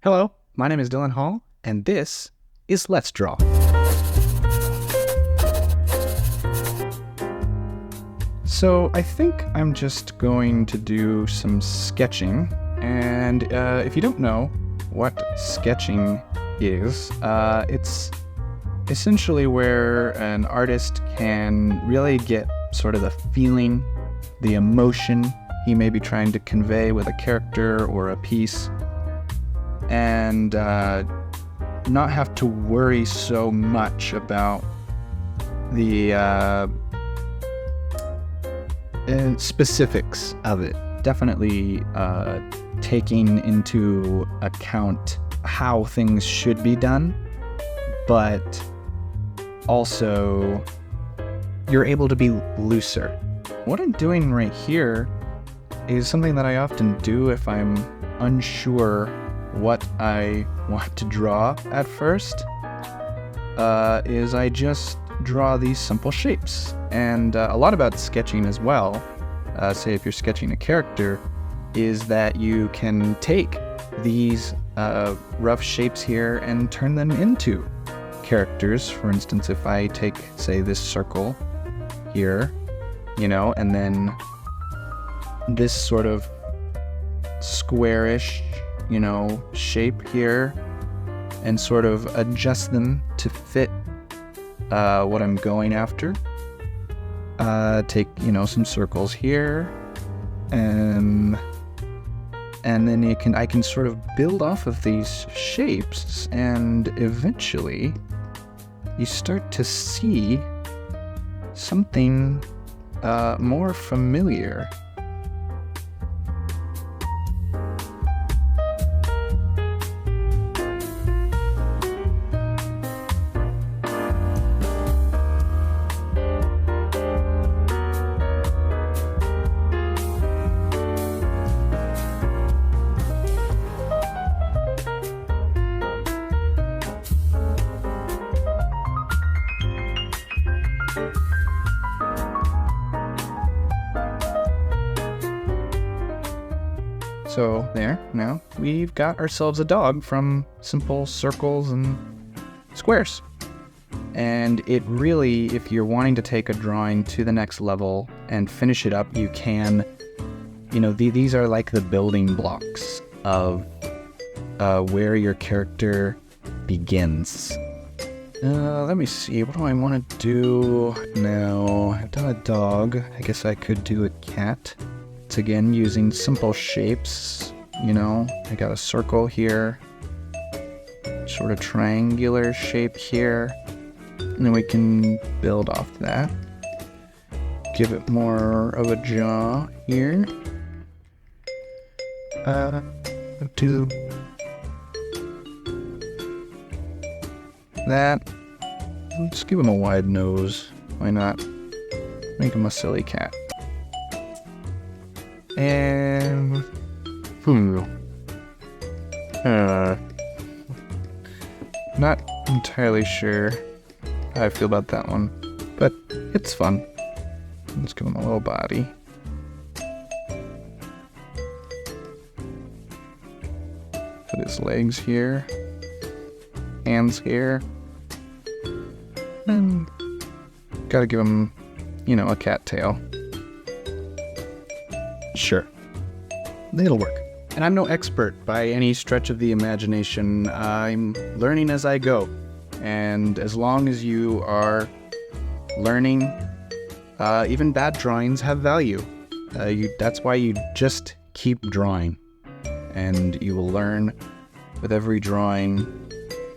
Hello, my name is Dylan Hall, and this is Let's Draw. So I think I'm just going to do some sketching, and if you don't know what sketching is, it's essentially where an artist can really get sort of the feeling, the emotion he may be trying to convey with a character or a piece, and not have to worry so much about the specifics of it. Definitely taking into account how things should be done, but also you're able to be looser. What I'm doing right here is something that I often do if I'm unsure what I want to draw at first, is I just draw these simple shapes. And a lot about sketching as well, say if you're sketching a character, is that you can take these rough shapes here and turn them into characters. For instance, if I take, say, this circle here, and then this sort of squarish shape here, and sort of adjust them to fit what I'm going after. Take, some circles here, and then I can sort of build off of these shapes, and eventually you start to see something more familiar. So there, now we've got ourselves a dog from simple circles and squares. And it really, if you're wanting to take a drawing to the next level and finish it up, you can, these are like the building blocks of where your character begins. Let me see, what do I want to do now? I've done a dog, I guess I could do a cat. It's again using simple shapes, I got a circle here, sort of triangular shape here, and then we can build off that. Give it more of a jaw here. Do that. Let's give him a wide nose. Why not? Make him a silly cat. And not entirely sure how I feel about that one, but it's fun. Let's give him a little body. Put his legs here, hands here, and gotta give him, a cat tail. Sure, it'll work. And I'm no expert by any stretch of the imagination. I'm learning as I go. And as long as you are learning, even bad drawings have value. That's why you just keep drawing. And you will learn with every drawing,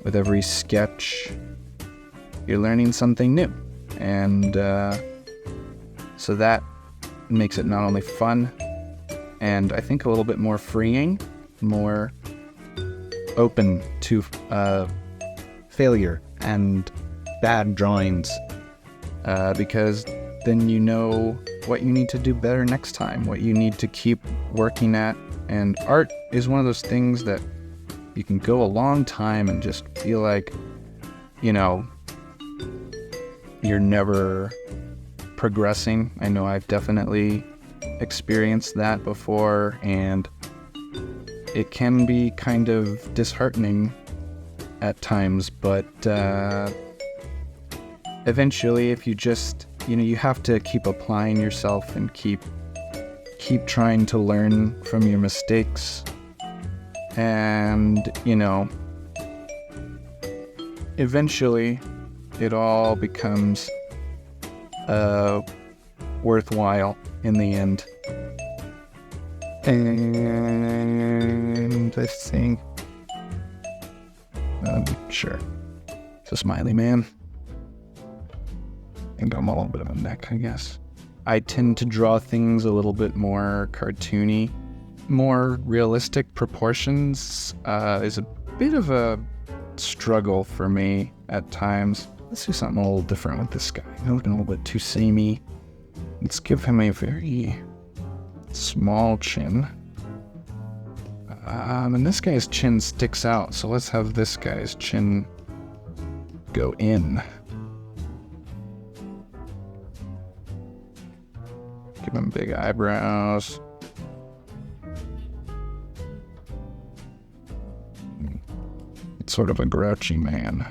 with every sketch. You're learning something new. And so that makes it not only fun, and I think a little bit more freeing, more open to failure and bad drawings, because then you know what you need to do better next time, what you need to keep working at. And art is one of those things that you can go a long time and just feel like, you're never progressing. I know I've definitely experienced that before, and it can be kind of disheartening at times, but eventually, if you just, you have to keep applying yourself and keep trying to learn from your mistakes. And, eventually it all becomes worthwhile in the end. And I think, sure, it's a smiley man. And I'm a little bit of a neck, I guess. I tend to draw things a little bit more cartoony. More realistic proportions is a bit of a struggle for me at times. Let's do something a little different with this guy. He's looking a little bit too samey. Let's give him a very small chin. And this guy's chin sticks out, so let's have this guy's chin go in. Give him big eyebrows. It's sort of a grouchy man.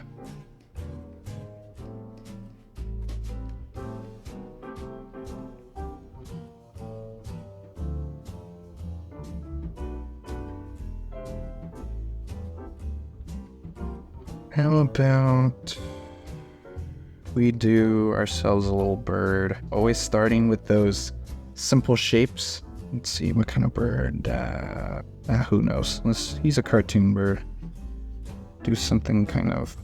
How about we do ourselves a little bird? Always starting with those simple shapes. Let's see, what kind of bird? Who knows? He's a cartoon bird. Do something kind of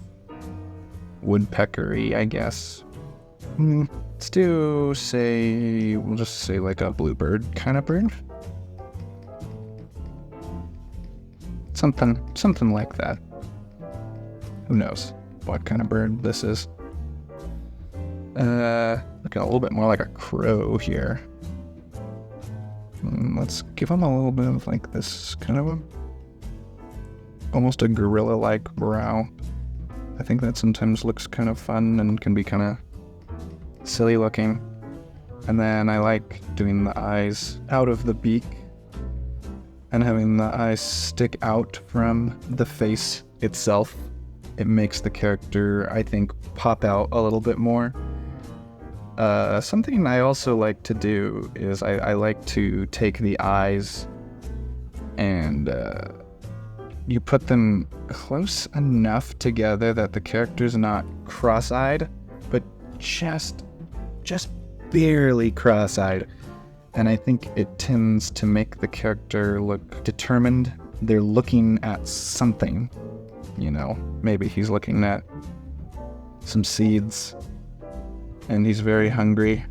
woodpeckery, I guess. Let's do, we'll just say like a bluebird kind of bird. Something like that. Who knows what kind of bird this is? Looking a little bit more like a crow here. Let's give him a little bit of like this kind of almost a gorilla-like brow. I think that sometimes looks kind of fun and can be kind of silly looking. And then I like doing the eyes out of the beak and having the eyes stick out from the face itself. It makes the character, I think, pop out a little bit more. Something I also like to do is I like to take the eyes and you put them close enough together that the character's not cross-eyed, but just barely cross-eyed. And I think it tends to make the character look determined. They're looking at something, maybe he's looking at some seeds and he's very hungry.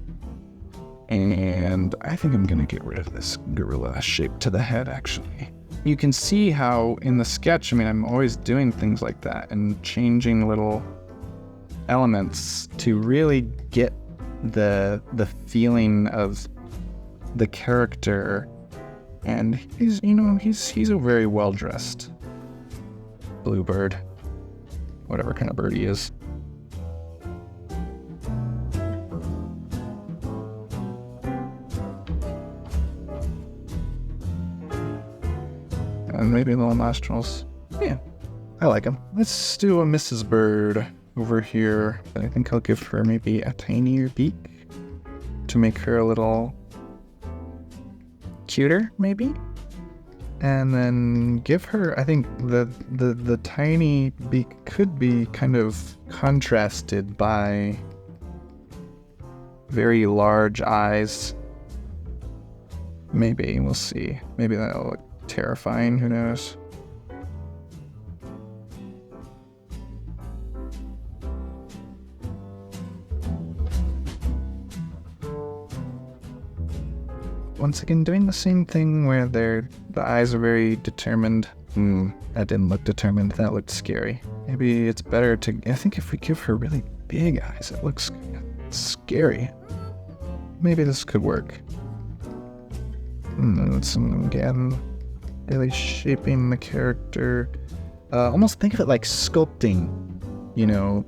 And I think I'm gonna get rid of this gorilla shape to the head, actually. You can see how in the sketch, I'm always doing things like that and changing little elements to really get the feeling of the character. And he's a very well-dressed bluebird, whatever kind of bird he is. And maybe little nostrils. Yeah, I like him. Let's do a Mrs. Bird over here. I think I'll give her maybe a tinier beak to make her a little cuter, maybe. And then give her, I think the tiny beak could be kind of contrasted by very large eyes. Maybe, we'll see. Maybe that'll look terrifying, who knows? Once again, doing the same thing where the eyes are very determined. That didn't look determined, that looked scary. Maybe it's better I think if we give her really big eyes, it looks scary. Maybe this could work. Let's again, really shaping the character. Almost think of it like sculpting,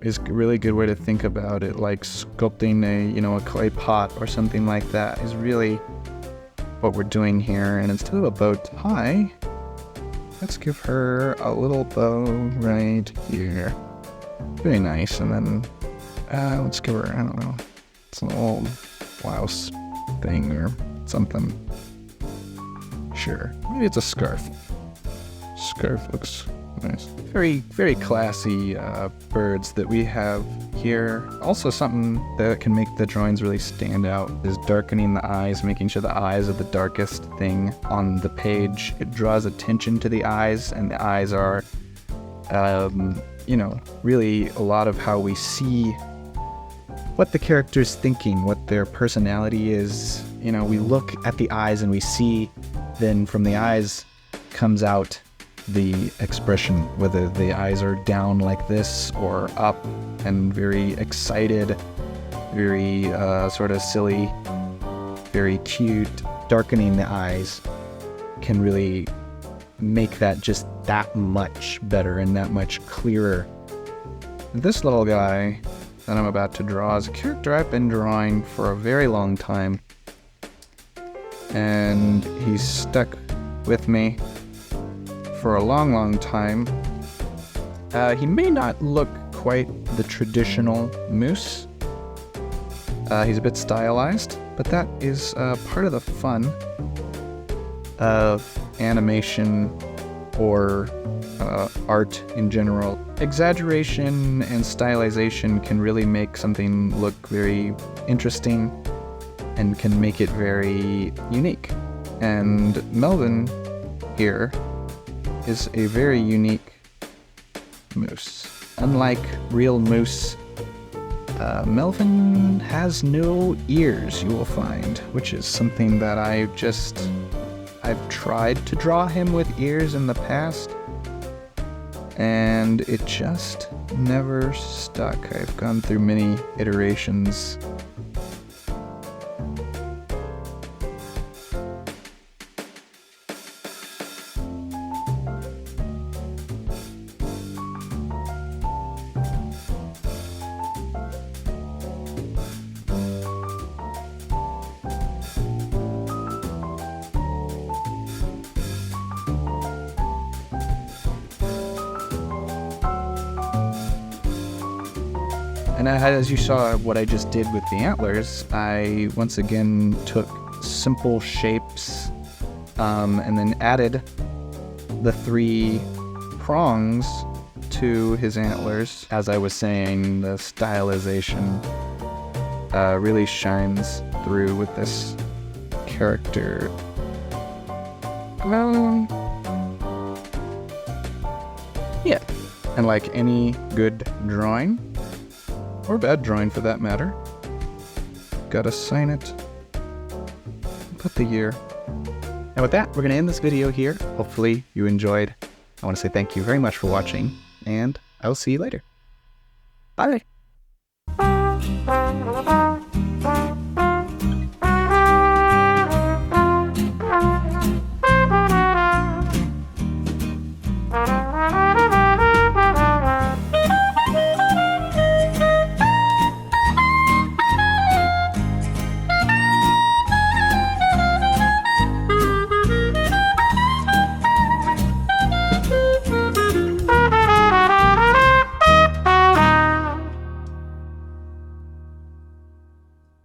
is a really good way to think about it. Like sculpting a clay pot or something like that is really what we're doing here. And instead of a bow tie, let's give her a little bow right here. Very nice. And then let's give her, I don't know, it's an old blouse thing or something. Sure, maybe it's a scarf. Scarf looks nice. Very, very classy birds that we have here. Also something that can make the drawings really stand out is darkening the eyes, making sure the eyes are the darkest thing on the page. It draws attention to the eyes, and the eyes are, you know, really a lot of how we see what the character's thinking, what their personality is. You know, we look at the eyes and we see, then from the eyes comes out the expression, whether the eyes are down like this or up and very excited, very sort of silly, very cute. Darkening the eyes can really make that just that much better and that much clearer. This little guy that I'm about to draw is a character I've been drawing for a very long time, and he's stuck with me for a long, long time. He may not look quite the traditional moose. He's a bit stylized, but that is part of the fun of animation or art in general. Exaggeration and stylization can really make something look very interesting and can make it very unique. And Melvin here is a very unique moose. Unlike real moose, Melvin has no ears, you will find, which is something that I've tried to draw him with ears in the past, and it just never stuck. I've gone through many iterations. And as you saw what I just did with the antlers, I once again took simple shapes and then added the 3 prongs to his antlers. As I was saying, the stylization really shines through with this character. Yeah, and like any good drawing, or bad drawing for that matter, gotta sign it, put the year. And with that, we're gonna end this video here. Hopefully you enjoyed. I want to say thank you very much for watching, and I will see you later. Bye.